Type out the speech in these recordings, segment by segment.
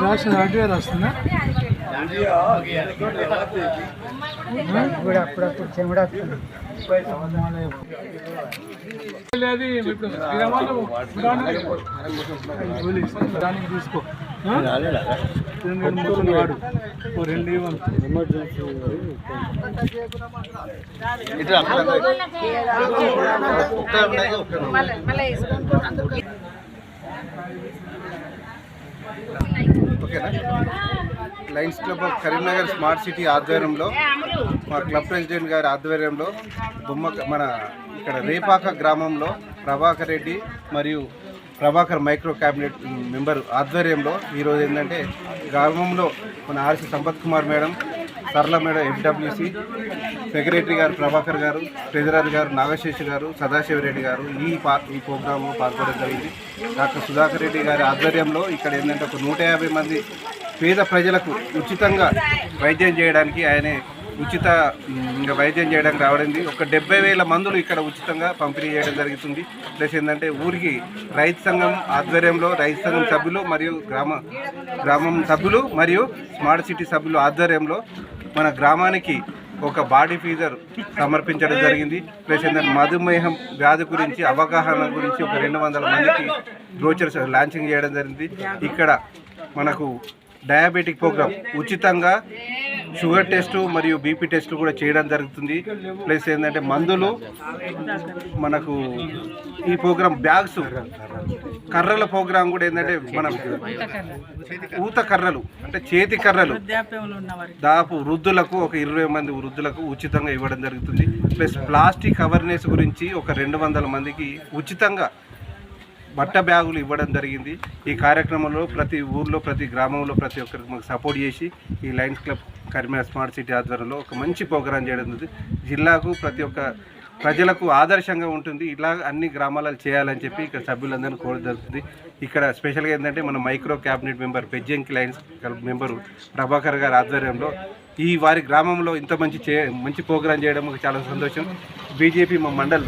రాసిన హార్డ్వేర్ వస్తుందా అప్పుడప్పుడు చెమడ దానికి తీసుకో వాడు 2 emergency Lions club of Karimnagar smart city ఆధ్వర్యంలో మా క్లబ్ ప్రెసిడెంట్ గారి ఆధ్వర్యంలో మన ఇక్కడ రేపాక గ్రామంలో ప్రభాకర్ రెడ్డి మరియు ప్రభాకర్ మైక్రో క్యాబినెట్ మెంబర్ ఆధ్వర్యంలో ఈరోజు ఏంటంటే గ్రామంలో మన ఆర్సి సంపత్ కుమార్ మేడం, సరళ మేడం ఎఫ్డబ్ల్యూసి సెక్రటరీ గారు ప్రభాకర్ గారు, ట్రెజరర్ గారు నాగశేషి గారు, సదాశివరెడ్డి గారు ఈ ప్రోగ్రాంలో పాల్గొనడం జరిగింది. డాక్టర్ సుధాకర్ రెడ్డి గారి ఆధ్వర్యంలో ఇక్కడ ఏంటంటే ఒక 150 మంది పేద ప్రజలకు ఉచితంగా వైద్యం చేయడానికి ఆయనే వైద్యం చేయడానికి రావడింది. ఒక 70,000 మందులు ఇక్కడ ఉచితంగా పంపిణీ చేయడం జరుగుతుంది. ప్లస్ ఏంటంటే ఊరికి రైతు సంఘం ఆధ్వర్యంలో రైతు సంఘం సభ్యులు మరియు గ్రామం సభ్యులు మరియు స్మార్ట్ సిటీ సభ్యులు ఆధ్వర్యంలో మన గ్రామానికి ఒక బాడీ ఫీజర్ సమర్పించడం జరిగింది. ప్లస్ ఏంటంటే మధుమేహం వ్యాధి గురించి అవగాహన గురించి ఒక 200 మందికి బ్రోచర్స్ లాంచింగ్ చేయడం జరిగింది. ఇక్కడ మనకు డయాబెటిక్ ప్రోగ్రామ్ ఉచితంగా షుగర్ టెస్టు మరియు బీపీ టెస్టులు కూడా చేయడం జరుగుతుంది. ప్లస్ ఏంటంటే మందులు మనకు ఈ ప్రోగ్రాం బ్యాగ్స్ కర్రల ప్రోగ్రాం కూడా ఏంటంటే మన ఊత కర్రలు అంటే చేతి కర్రలు దాదాపు వృద్ధులకు ఒక 20 మంది వృద్ధులకు ఉచితంగా ఇవ్వడం జరుగుతుంది. ప్లస్ ప్లాస్టిక్ అవేర్నెస్ గురించి ఒక 200 మందికి ఉచితంగా బట్ట బ్యాగులు ఇవ్వడం జరిగింది. ఈ కార్యక్రమంలో ప్రతి ఊర్లో ప్రతి గ్రామంలో ప్రతి ఒక్కరికి మాకు సపోర్ట్ చేసి ఈ Lions club Karimnagar smart city ఆధ్వర్యంలో ఒక మంచి ప్రోగ్రాం చేయడం జరుగుతుంది. జిల్లాకు ప్రతి ఒక్క ప్రజలకు ఆదర్శంగా ఉంటుంది. ఇలా అన్ని గ్రామాలలో చేయాలని చెప్పి ఇక్కడ సభ్యులందరినీ కోరడం జరుగుతుంది. ఇక్కడ స్పెషల్గా ఏంటంటే మన micro cabinet member Bejjanki Lions club member Prabhakar గారి ఆధ్వర్యంలో ఈ వారి గ్రామంలో ఇంత మంచి ప్రోగ్రాం చేయడం మాకు చాలా సంతోషం. బీజేపీ మా మండల్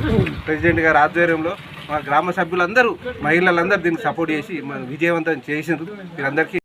ప్రెసిడెంట్ గారి ఆధ్వర్యంలో మా గ్రామ సభ్యులందరూ మహిళలందరూ దీనికి సపోర్ట్ చేసి విజయవంతం చేసినారు. మీరందరికీ